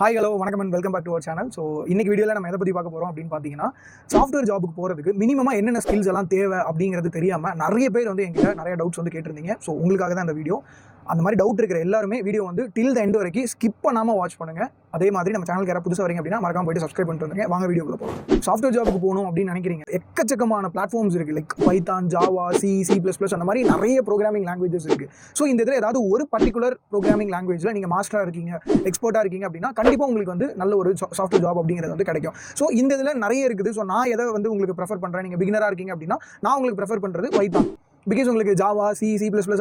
Hi hello வணக்கம் and welcome back to our channel. So இன்னைக்கு வீடியோவில் நம்ம எதை பற்றி பார்க்க போகிறோம் அப்படின்னு பார்த்தீங்கன்னா, சாஃப்ட்வேர் ஜாபுக்கு போகிறதுக்கு மினிமமாக என்னென்ன ஸ்கில்ஸ் எல்லாம் தேவை அப்படிங்கிறது தெரியாமல் நிறைய பேர் வந்து எங்கிட்ட நிறைய டவுட்ஸ் வந்து கேட்டிருந்தீங்க. ஸோ உங்களுக்காக தான் இந்த வீடியோ. அந்த மாதிரி டவுட் இருக்கிற எல்லாருமே வீடியோ வந்து டில் த எண்ட் வரைக்கும் ஸ்கிப் பண்ணாமல் வாட்ச் பண்ணுங்கள். அதே மாதிரி நம்ம சேனலுக்கு யாராவது புதுசாக வரீங்க அப்படின்னா மறக்காம போய்ட்டு சப்ஸ்கிரைப் பண்ணிட்டு வந்துருங்க. வாங்க வீடியோக்குள்ள போகலாம். சாஃப்ட்வேர் ஜாபுக்கு போகணும் அப்படின்னு நினைக்கிறீங்க, எக்கச்சக்கமான பிளாட்ஃபார்ம்ஸ் இருக்குது. லைக் பைத்தான், ஜாவா, C++, அந்த மாதிரி நிறைய ப்ரோக்ராமிங் லாங்குவேஜஸ் இருக்குது. ஸோ இந்த இதில் ஏதாவது ஒரு பர்டிகுலர் ப்ரோக்ராமிங் லாங்குவேஜில் நீங்கள் மாஸ்டராக இருக்கீங்க, எக்ஸ்பர்ட்டாக இருக்கீங்க அப்படின்னா கண்டிப்பாக உங்களுக்கு வந்து நல்ல ஒரு சாஃப்ட்வேர் ஜாப் அப்படிங்கிறது வந்து கிடைக்கும். ஸோ இந்த இதில் நிறைய இருக்குது. ஸோ நான் எதை வந்து உங்களுக்கு ப்ரெஃபர் பண்ணுறேன், நீங்கள் பிகினராக இருக்கீங்க அப்படின்னா நான் உங்களுக்கு ப்ரெஃபர் பண்ணுறது பைத்தான். பிகாஸ் உங்களுக்கு ஜாவா, C++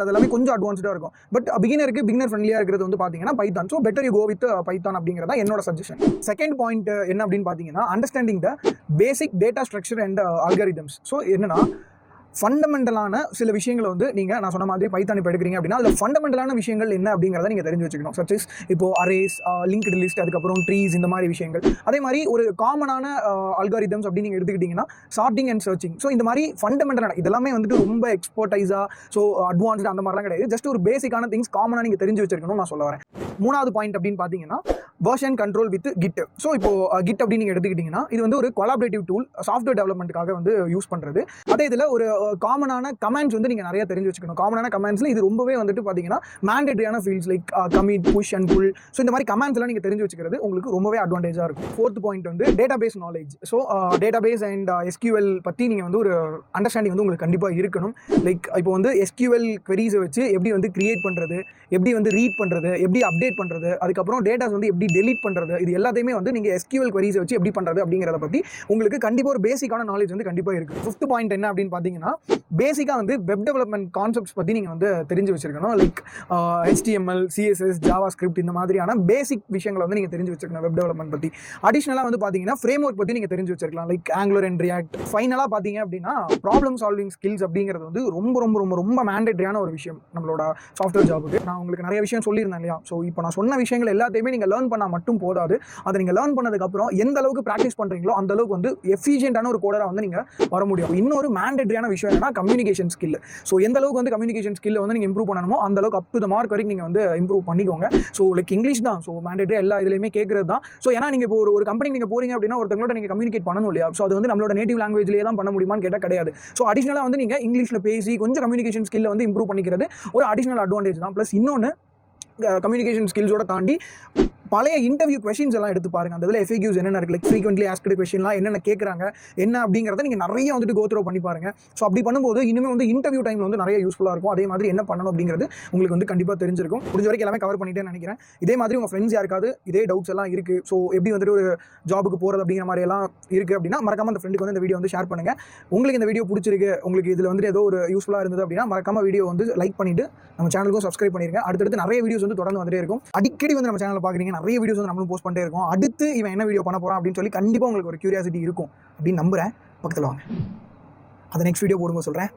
அதெல்லாமே கொஞ்சம் அட்வான்ஸ்டாக இருக்கும். பட் பிகினர் ஃப்ரெண்ட்லியாக இருக்கிறது வந்து பார்த்தீங்கன்னா Python. So better you go with Python அப்படிங்கிறதா என்னோட சஜஷன். செகண்ட் பாயிண்ட் என்ன அப்படின்னு பார்த்தீங்கன்னா, understanding the basic data structure and algorithms. So என்னன்னா, ஃபண்டமெண்டலான சில விஷயங்களை வந்து நீங்கள் நான் சொன்ன மாதிரி பைத்தான் இப்போ எடுக்கிறீங்க அப்படின்னா அதில் ஃபண்டமெண்டலான விஷயங்கள் என்ன அப்படிங்கிறத நீங்கள் தெரிஞ்சு வச்சுக்கணும். சச்சஸ் இப்போது அரேஸ், லிங்க்டு லிஸ்ட், அதுக்கப்புறம் ட்ரீஸ், இந்த மாதிரி விஷயங்கள். அதே மாதிரி ஒரு காமனான அல்காரிதம்ஸ் அப்படின்னு நீங்கள் எடுத்துக்கிட்டிங்கன்னா சார்ட்டிங் அண்ட் சர்ச்சிங். ஸோ இந்த மாதிரி ஃபண்டமெண்டலான இதெல்லாமே வந்துட்டு ரொம்ப எக்ஸ்பர்டைஸாக ஸோ அட்வான்ஸ்டு அந்த மாதிரிலாம் கிடையாது. ஜஸ்ட் ஒரு பேசிக்கான திங்ஸ் காமனாக நீங்கள் தெரிஞ்சு வச்சிருக்கணும் நான் சொல்ல வரேன். மூணாவது பாயிண்ட் அப்படின்னு பார்த்தீங்கன்னா, version control with Git. So இப்போது கிட் அப்படின்னு நீங்கள் எடுத்துக்கிட்டிங்கன்னா இது வந்து ஒரு கொலாபரேட்டிவ் டூல், சாஃப்ட்வேர் டெவலப்மெண்ட்டுக்காக வந்து யூஸ் பண்ணுறது. அதே இதில் ஒரு காமனான கமெண்ட்ஸ் வந்து நீங்கள் நிறைய தெரிஞ்சு வச்சுக்கணும். காமனான கமெண்ட்ஸில் இது ரொம்பவே வந்துட்டு பார்த்தீங்கன்னா மேண்டேட்டரியான fields like commit, push and pull. So இந்த மாதிரி கமெண்ட்ஸ் எல்லாம் நீங்கள் தெரிஞ்சு வச்சுக்கிறது உங்களுக்கு ரொம்பவே அட்வான்டேஜாக இருக்கும். ஃபோர்த் பாயிண்ட் வந்து database knowledge. So database and SQL பற்றி நீங்கள் வந்து ஒரு அண்டர்ஸ்டாண்டிங் வந்து உங்களுக்கு கண்டிப்பாக இருக்கணும். லைக் இப்போ வந்து SQL queries வச்சு எப்படி வந்து கிரியேட் பண்ணுறது, எப்படி வந்து ரீட் பண்ணுறது, எப்படி அப்டேட் பண்ணுறது, அதுக்கப்புறம் டேட்டாஸ் வந்து எப்படி டெலீட் பண்ணுறது, இது எல்லாத்தையுமே வந்து நீங்கள் SQL queries வச்சு எப்படி பண்ணுறது அப்படிங்கிறத பற்றி உங்களுக்கு கண்டிப்பாக ஒரு பேசிக்கான நாலேஜ் வந்து கண்டிப்பாக இருக்குது. ஃபிஃப்த் பாயிண்ட் என்ன அப்படின்னு பார்த்தீங்கன்னா, பேசிக்காக வந்து வெப் டெவலப்மெண்ட் கான்செப்ட்ஸ் பற்றி நீங்கள் வந்து தெரிஞ்சு வச்சிருக்கணும். லைக் HTML, CSS, JavaScript இந்த மாதிரியான பேசிக் விஷயங்களை வந்து நீங்கள் தெரிஞ்சு வச்சிருக்கணும் வெப் டெவலப்மெண்ட் பற்றி. அடிஷ்னலாக வந்து பார்த்தீங்கன்னா ஃப்ரேம் ஒர்க் பற்றி நீங்கள் தெரிஞ்சு வச்சிருக்கலாம், லைக் Angular and React. ஃபைனலாக பார்த்தீங்க அப்படின்னா ப்ராப்ளம் சால்விங் ஸ்கில்ஸ் அப்படிங்கிறது வந்து ரொம்ப ரொம்ப ரொம்ப ரொம்ப மேண்டேட்டரியான ஒரு விஷயம் நம்மளோட சாஃப்ட்வேர் ஜாபுக்கு. நான் உங்களுக்கு நிறைய விஷயம் சொல்லியிருந்தேன் இல்லையா? ஸோ இப்போ நான் சொன்ன விஷயங்கள் எல்லாத்தையுமே நீங்கள் லேர்ன் பண்ணால் மட்டும் போதாது. அதை நீங்கள் லேர்ன் பண்ணதுக்கப்புறம் எந்த அளவுக்கு ப்ராக்டிஸ் பண்ணுறீங்களோ அந்த அளவுக்கு வந்து எஃபிஷியன்டான ஒரு கோடராக வந்து நீங்கள் வர முடியும். இன்னொரு மேண்டேட்டரியான விஷயம் என்னன்னா கம்யூனிகேஷன் ஸ்கில். ஸோ எந்த அளவுக்கு வந்து கம்யூனிகேஷன் ஸ்கில்லை வந்து நீங்கள் இம்ப்ரூவ் பண்ணணுமோ அந்த அளவுக்கு அப் டு த மார்க் வரைக்கும் நீங்கள் வந்து இம்ப்ரூவ் பண்ணிக்கோங்க. ஸோ லைக் இங்கிலீஷ் தான். ஸோ மேண்டேட்டரி எல்லா இதுலையுமே கேட்கறது தான். ஸோ ஏன்னா நீங்கள் இப்போ ஒரு கம்பெனி நீங்கள் போறீங்க அப்படின்னா ஒருத்தவங்களோட நீங்கள் கம்யூனிகேட் பண்ணணும் இல்லையா? ஸோ அது வந்து நம்மளோட நேட்டிவ் லாங்குவேஜ்லேயே தான் பண்ண முடியுமான்னு கேட்டால் கிடையாது. ஸோ அடிஷனலாக வந்து நீங்கள் இங்கிலீஷில் பேசி கொஞ்சம் கம்யூனிகேஷன் ஸ்கில்லை வந்து இம்ப்ரூவ் பண்ணிக்கிறது ஒரு அடிஷனல் அட்வான்டேஜ் தான். ப்ளஸ் இன்னொன்று கம்யூனிகேஷன் ஸ்கில்ஸோட தாண்டி பழைய இன்டர்வியூ கொஸ்டின்ஸ் எல்லாம் எடுத்து பாருங்க. அந்த இதில் FAQs என்னென்ன இருக்குது, லைக் ஃப்ரீக்வெண்ட்லி ஆஸ்க்டு கொஸ்டின்லாம் என்னென்ன கேட்குறாங்க என்ன அப்படிங்கிறத நீங்கள் நிறைய வந்துட்டு கோ த்ரோ பண்ணி பாருங்க. ஸோ அப்படி பண்ணும்போது இனிமே வந்து இன்டர்வியூ டைமில் வந்து நிறைய யூஸ்ஃபுல்லாக இருக்கும். அதே மாதிரி என்ன பண்ணணும் அப்படிங்கிறது உங்களுக்கு வந்து கண்டிப்பாக தெரிஞ்சிருக்கும். முடிஞ்ச வரைக்கும் எல்லாமே கவர் பண்ணிட்டேன்னு நினைக்கிறேன். இதே மாதிரி உங்கள் ஃப்ரெண்ட்ஸ் யாருக்காவது இதே டவுட்ஸ் எல்லாம் இருக்குது, ஸோ எப்படி வந்துட்டு ஒரு ஜாபுக்கு போகிறது அப்படிங்கிற மாதிரி எல்லாம் இருக்குது அப்படின்னா மறக்காம அந்த ஃப்ரெண்டுக்கு வந்து இந்த வீடியோ வந்து ஷேர் பண்ணுங்கள். உங்களுக்கு இந்த வீடியோ பிடிச்சிருக்கு, உங்களுக்கு இதில் வந்து ஏதோ ஒரு யூஸ்ஃபுல்லாக இருந்தது அப்படின்னா மறக்காம வீடியோ வந்து லைக் பண்ணிட்டு நம்ம சேனலுக்கும் சப்ஸ்கிரைப் பண்ணிருங்க. அடுத்தடுத்து நிறைய வீடியோஸ் வந்து தொடர்ந்து வந்துட்டே இருக்கும். அடிக்கடி வந்து நம்ம சேனலில் பார்க்குறீங்க, நிறைய வீடியோஸ் வந்து நம்மளும் போஸ்ட் பண்ணிட்டே இருக்கும். அடுத்து இவன் என்ன வீடியோ பண்ண போறான் அப்படின்னு சொல்லி கண்டிப்பாக உங்களுக்கு ஒரு கியூரியாசிட்டி இருக்கும் அப்படின்னு நம்புறேன். பக்கத்தில் வாங்க, அதை நெக்ஸ்ட் வீடியோ போடும்போது சொல்கிறேன்.